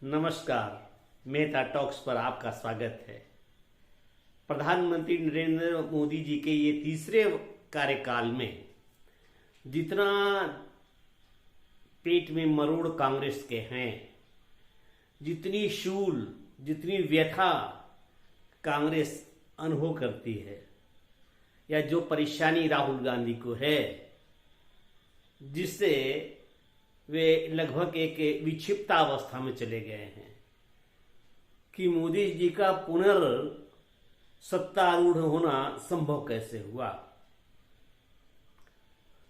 नमस्कार, मेहता टॉक्स पर आपका स्वागत है। प्रधानमंत्री नरेंद्र मोदी जी के ये तीसरे कार्यकाल में जितना पेट में मरोड़ कांग्रेस के हैं, जितनी शूल, जितनी व्यथा कांग्रेस अनुभव करती है, या जो परेशानी राहुल गांधी को है, जिससे वे लगभग एक विक्षिप्त अवस्था में चले गए हैं कि मोदी जी का सत्तारूढ़ होना संभव कैसे हुआ।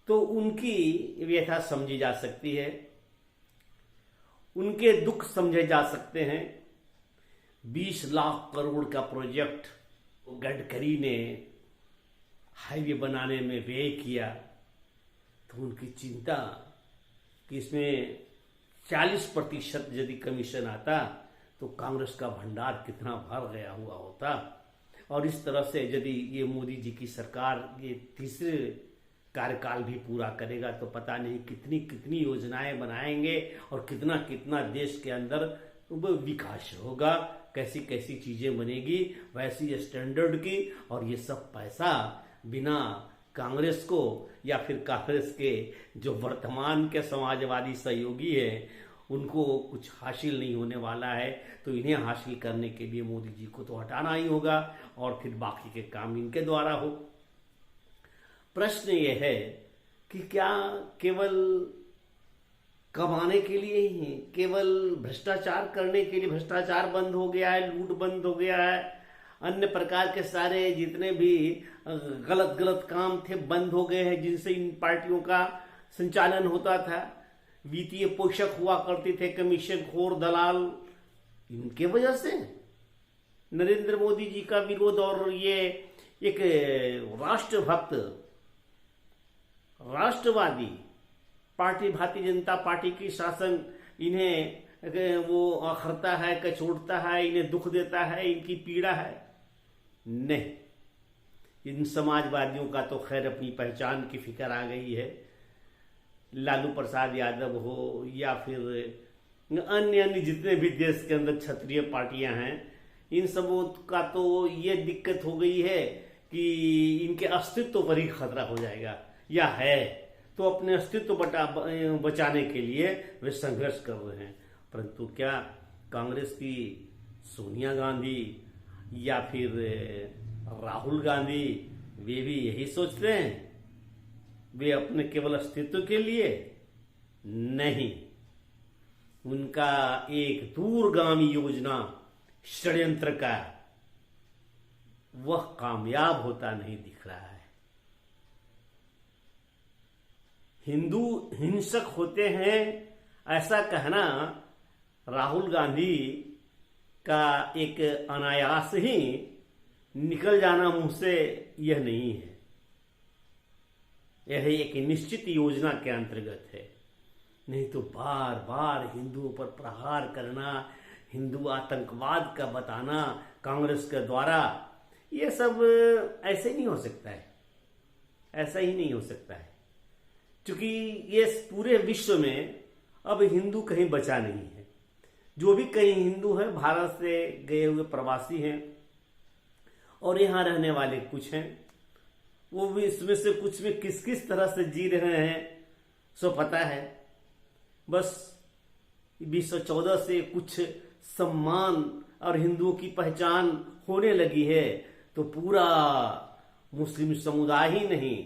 तो उनकी व्यथा समझी जा सकती है, उनके दुख समझे जा सकते हैं। 20 लाख करोड़ का प्रोजेक्ट गडकरी ने हाईवे बनाने में व्यय किया, तो उनकी चिंता कि इसमें 40% यदि कमीशन आता तो कांग्रेस का भंडार कितना भर गया हुआ होता। और इस तरह से यदि ये मोदी जी की सरकार ये तीसरे कार्यकाल भी पूरा करेगा तो पता नहीं कितनी कितनी योजनाएं बनाएंगे और कितना कितना देश के अंदर विकास होगा, कैसी कैसी चीजें बनेगी वैसी स्टैंडर्ड की। और ये सब पैसा बिना कांग्रेस को या फिर कांग्रेस के जो वर्तमान के समाजवादी सहयोगी हैं उनको कुछ हासिल नहीं होने वाला है। तो इन्हें हासिल करने के लिए मोदी जी को तो हटाना ही होगा और फिर बाकी के काम इनके द्वारा हो। प्रश्न ये है कि क्या केवल कमाने के लिए ही, केवल भ्रष्टाचार करने के लिए भ्रष्टाचार बंद हो गया है, लूट बंद हो गया है, अन्य प्रकार के सारे जितने भी गलत गलत काम थे बंद हो गए हैं जिनसे इन पार्टियों का संचालन होता था, वित्तीय पोषक हुआ करते थे, कमीशन खोर दलाल, इनके वजह से नरेंद्र मोदी जी का विरोध और ये एक राष्ट्रभक्त राष्ट्रवादी पार्टी भारतीय जनता पार्टी की शासन इन्हें वो अखरता है, कचोड़ता है, इन्हें दुख देता है, इनकी पीड़ा है। नहीं, इन समाजवादियों का तो खैर अपनी पहचान की फिक्र आ गई है। लालू प्रसाद यादव हो या फिर अन्य अन्य जितने भी देश के अंदर क्षत्रिय पार्टियां हैं, इन सबों का तो ये दिक्कत हो गई है कि इनके अस्तित्व पर ही खतरा हो जाएगा या है, तो अपने अस्तित्व बचाने के लिए वे संघर्ष कर रहे हैं। परंतु क्या कांग्रेस की सोनिया गांधी या फिर राहुल गांधी वे भी यही सोचते हैं? वे अपने केवल अस्तित्व के लिए नहीं, उनका एक दूरगामी योजना षड्यंत्र का वह कामयाब होता नहीं दिख रहा है। हिंदू हिंसक होते हैं ऐसा कहना राहुल गांधी का एक अनायास ही निकल जाना मुंह से यह नहीं है, यह एक निश्चित योजना के अंतर्गत है। नहीं तो बार बार हिंदुओं पर प्रहार करना, हिंदू आतंकवाद का बताना कांग्रेस के द्वारा, यह सब ऐसे नहीं हो सकता है, ऐसा ही नहीं हो सकता है। क्योंकि ये पूरे विश्व में अब हिंदू कहीं बचा नहीं है। जो भी कहीं हिंदू है भारत से गए हुए प्रवासी हैं और यहाँ रहने वाले कुछ हैं, वो भी इसमें से कुछ में किस किस तरह से जी रहे हैं सो पता है। बस 2014 से कुछ सम्मान और हिंदुओं की पहचान होने लगी है तो पूरा मुस्लिम समुदाय ही नहीं,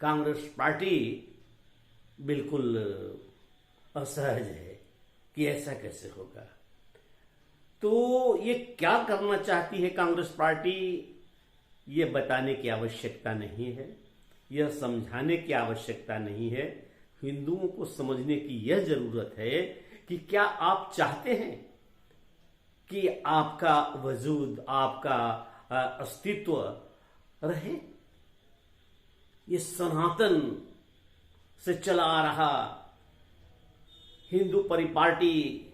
कांग्रेस पार्टी बिल्कुल असहज है कि ऐसा कैसे होगा। तो ये क्या करना चाहती है कांग्रेस पार्टी, ये बताने की आवश्यकता नहीं है, यह समझाने की आवश्यकता नहीं है। हिंदुओं को समझने की यह जरूरत है कि क्या आप चाहते हैं कि आपका वजूद, आपका अस्तित्व रहे? ये सनातन से चला आ रहा हिंदू परिपाटी,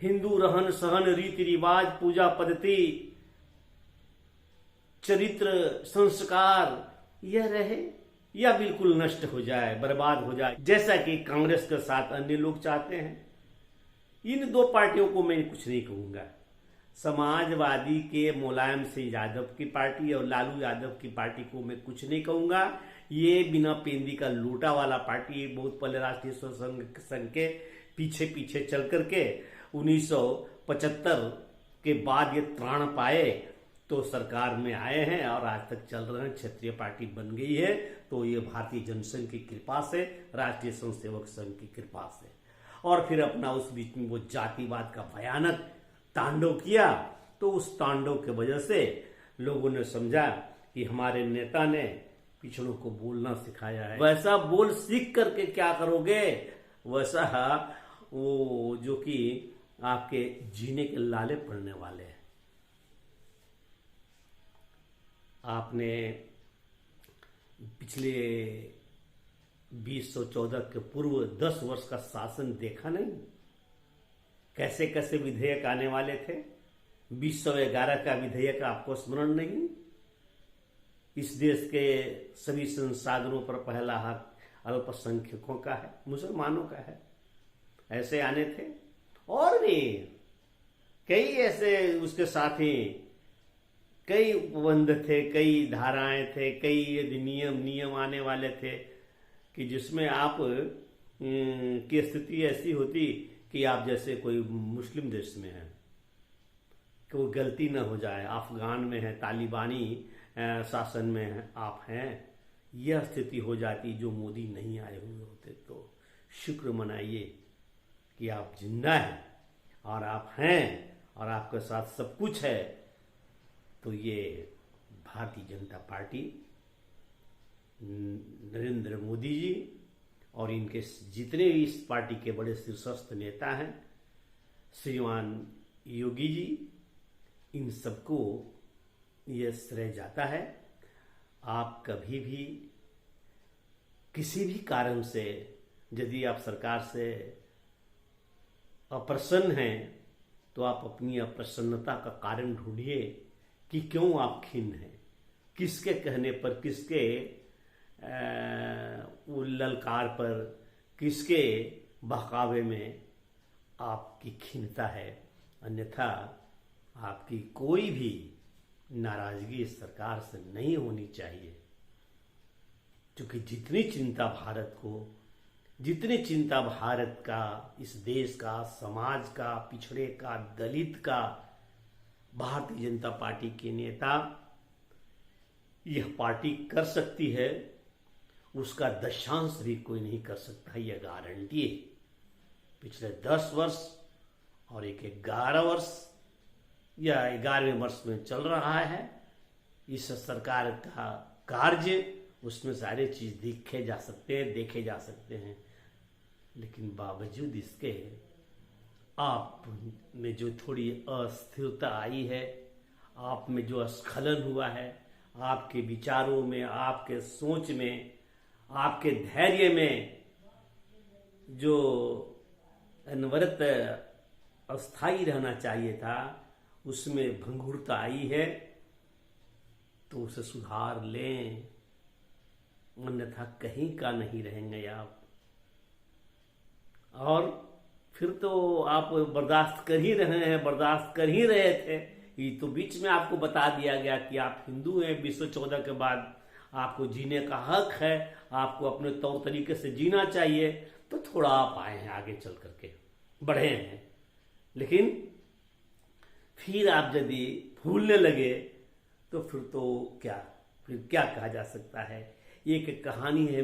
हिंदू रहन सहन, रीति रिवाज, पूजा पद्धति, चरित्र, संस्कार यह रहे या बिल्कुल नष्ट हो जाए, बर्बाद हो जाए, जैसा कि कांग्रेस के साथ अन्य लोग चाहते हैं। इन दो पार्टियों को मैं कुछ नहीं कहूंगा। समाजवादी के मुलायम सिंह यादव की पार्टी और लालू यादव की पार्टी को मैं कुछ नहीं कहूंगा। ये बिना पेंदी का लूटा वाला पार्टी बहुत पहले राष्ट्रीय स्वयं संघ के पीछे पीछे चल करके 1975 के बाद ये त्राण पाए तो सरकार में आए हैं और आज तक चल रहे हैं। क्षेत्रीय पार्टी बन गई है तो ये भारतीय जनसंघ की कृपा से, राष्ट्रीय स्वयंसेवक संघ की कृपा से। और फिर अपना उस बीच में वो जातिवाद का भयानक तांडव किया, तो उस तांडव के वजह से लोगों ने समझा कि हमारे नेता ने पिछड़ों को बोलना सिखाया है। वैसा बोल सीख करके क्या करोगे, वैसा वो जो कि आपके जीने के लाले पड़ने वाले हैं। आपने पिछले 2014 के पूर्व 10 वर्ष का शासन देखा नहीं? कैसे कैसे विधेयक आने वाले थे। 2011 का विधेयक आपको स्मरण नहीं? इस देश के सभी संसाधनों पर पहला हक अल्पसंख्यकों का है, मुसलमानों का है। ऐसे आने थे और भी कई ऐसे उसके साथ ही कई उपबंध थे, कई धाराएं थे, कई नियम आने वाले थे कि जिसमें आप की स्थिति ऐसी होती कि आप जैसे कोई मुस्लिम देश में है, कोई गलती न हो जाए, अफगान में है, तालिबानी शासन में आप हैं, यह स्थिति हो जाती जो मोदी नहीं आए हुए होते। तो शुक्र मनाइए कि आप जिंदा हैं और आप हैं और आपके साथ सब कुछ है। तो ये भारतीय जनता पार्टी, नरेंद्र मोदी जी और इनके जितने भी इस पार्टी के बड़े शीर्षस्थ नेता हैं, श्रीमान योगी जी, इन सबको यह श्रेय जाता है। आप कभी भी किसी भी कारण से यदि आप सरकार से अप्रसन्न हैं तो आप अपनी अप्रसन्नता का कारण ढूंढिए कि क्यों आप खिन्न हैं, किसके कहने पर, किसके ललकार पर, किसके बहकावे में आपकी खिन्नता है। अन्यथा आपकी कोई भी नाराजगी इस सरकार से नहीं होनी चाहिए, क्योंकि जितनी चिंता भारत का, इस देश का, समाज का, पिछड़े का, दलित का, भारतीय जनता पार्टी के नेता यह पार्टी कर सकती है, उसका दशांश भी कोई नहीं कर सकता, यह गारंटी है। पिछले 10 वर्ष और एक 11 वर्ष या 11वें वर्ष में चल रहा है इस सरकार का कार्य, उसमें सारे चीज देखे जा सकते हैं, लेकिन बावजूद इसके आप में जो थोड़ी अस्थिरता आई है, आप में जो स्खलन हुआ है, आपके विचारों में, आपके सोच में, आपके धैर्य में जो अनवरत अस्थायी रहना चाहिए था, उसमें भंगुरता आई है, तो उसे सुधार लें, अन्यथा कहीं का नहीं रहेंगे आप। और फिर तो आप बर्दाश्त कर ही रहे थे। ये तो बीच में आपको बता दिया गया कि आप हिंदू हैं, 214 के बाद आपको जीने का हक है, आपको अपने तौर तरीके से जीना चाहिए, तो थोड़ा आप आए हैं, आगे चल करके बढ़े हैं। लेकिन फिर आप यदि भूलने लगे तो फिर क्या कहा जा सकता है। एक कहानी है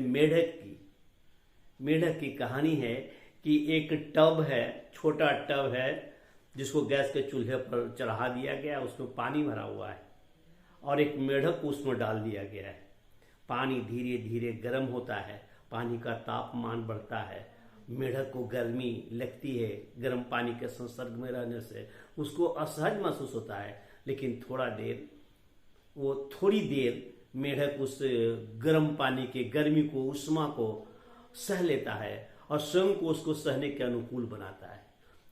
मेढक की कहानी है कि एक टब है, छोटा टब है, जिसको गैस के चूल्हे पर चढ़ा दिया गया, उसमें पानी भरा हुआ है और एक मेढक को उसमें डाल दिया गया है। पानी धीरे धीरे गर्म होता है, पानी का तापमान बढ़ता है, मेढक को गर्मी लगती है, गर्म पानी के संसर्ग में रहने से उसको असहज महसूस होता है। लेकिन थोड़ी देर मेढक उस गर्म पानी के गर्मी को, उष्मा को सह लेता है और स्वयं को उसको सहने के अनुकूल बनाता है।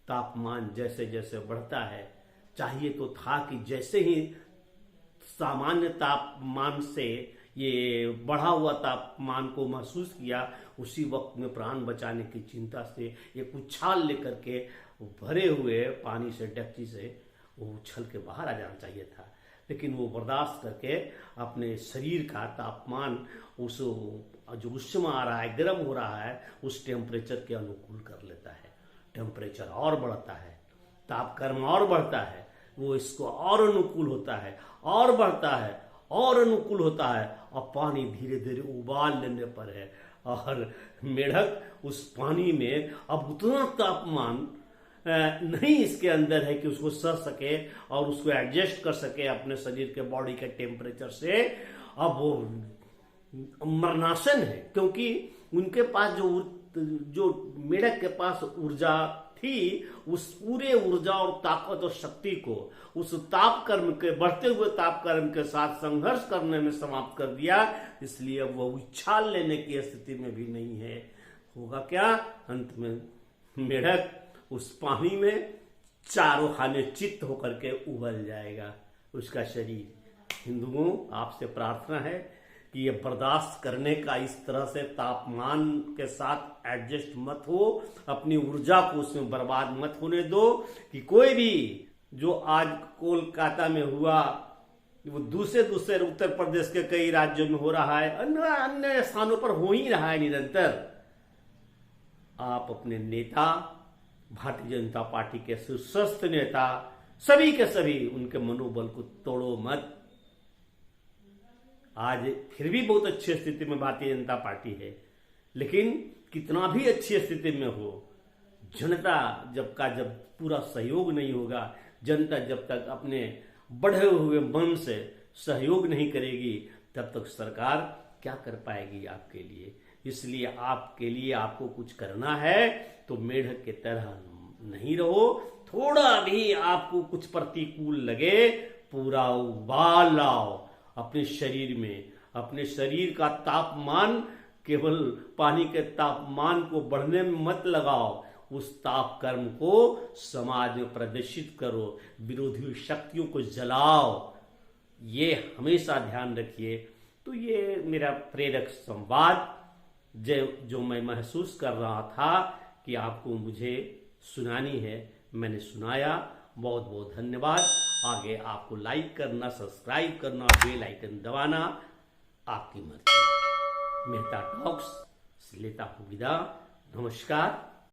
तापमान जैसे जैसे बढ़ता है, चाहिए तो था कि जैसे ही सामान्य तापमान से ये बढ़ा हुआ तापमान को महसूस किया, उसी वक्त में प्राण बचाने की चिंता से एक उछाल लेकर के वो भरे हुए पानी से डेक्ची से वो उछल के बाहर आ जाना चाहिए था, लेकिन वो बर्दाश्त करके अपने शरीर का तापमान उस जो उष्मा आ रहा है, गर्म हो रहा है, उस टेम्परेचर के अनुकूल कर लेता है। टेम्परेचर और बढ़ता है, तापक्रम और बढ़ता है, वो इसको और अनुकूल होता है, और बढ़ता है, और अनुकूल होता है, और पानी धीरे धीरे उबाल लेने पर है, और मेढक उस पानी में अब उतना तापमान नहीं इसके अंदर है कि उसको सह सके और उसको एडजस्ट कर सके अपने शरीर के बॉडी के टेम्परेचर से। अब वो मरनासन है, क्योंकि उनके पास जो मेढक के पास ऊर्जा थी, उस पूरे ऊर्जा और ताकत और शक्ति को उस तापक्रम के बढ़ते हुए तापक्रम के साथ संघर्ष करने में समाप्त कर दिया, इसलिए वो उछाल लेने की स्थिति में भी नहीं है। होगा क्या, अंत में मेढक उस पानी में चारों खाने चित्त होकर के उबल जाएगा उसका शरीर। हिंदुओं, आपसे प्रार्थना है कि ये बर्दाश्त करने का इस तरह से तापमान के साथ एडजस्ट मत हो, अपनी ऊर्जा को उसमें बर्बाद मत होने दो कि कोई भी जो आज कोलकाता में हुआ वो दूसरे उत्तर प्रदेश के कई राज्यों में हो रहा है, अन्य स्थानों पर हो ही रहा है निरंतर। आप अपने नेता, भारतीय जनता पार्टी के शीर्षस्थ नेता, सभी के सभी उनके मनोबल को तोड़ो मत। आज फिर भी बहुत अच्छी स्थिति में भारतीय जनता पार्टी है, लेकिन कितना भी अच्छी स्थिति में हो, जनता जब पूरा सहयोग नहीं होगा, जनता जब तक अपने बढ़े हुए मन से सहयोग नहीं करेगी, तब तक सरकार क्या कर पाएगी आपके लिए। इसलिए आपके लिए आपको कुछ करना है तो मेढक के तरह नहीं रहो। थोड़ा भी आपको कुछ प्रतिकूल लगे, पूरा उबाल लाओ अपने शरीर में। अपने शरीर का तापमान केवल पानी के तापमान को बढ़ने में मत लगाओ, उस तापक्रम को समाज में प्रदर्शित करो, विरोधी शक्तियों को जलाओ। ये हमेशा ध्यान रखिए। तो ये मेरा प्रेरक संवाद जो मैं महसूस कर रहा था कि आपको मुझे सुनानी है, मैंने सुनाया। बहुत बहुत धन्यवाद। आगे आपको लाइक करना, सब्सक्राइब करना, बेल आइकन दबाना आपकी मर्जी। मेहता टॉक्स लेता हूँ विदा। नमस्कार।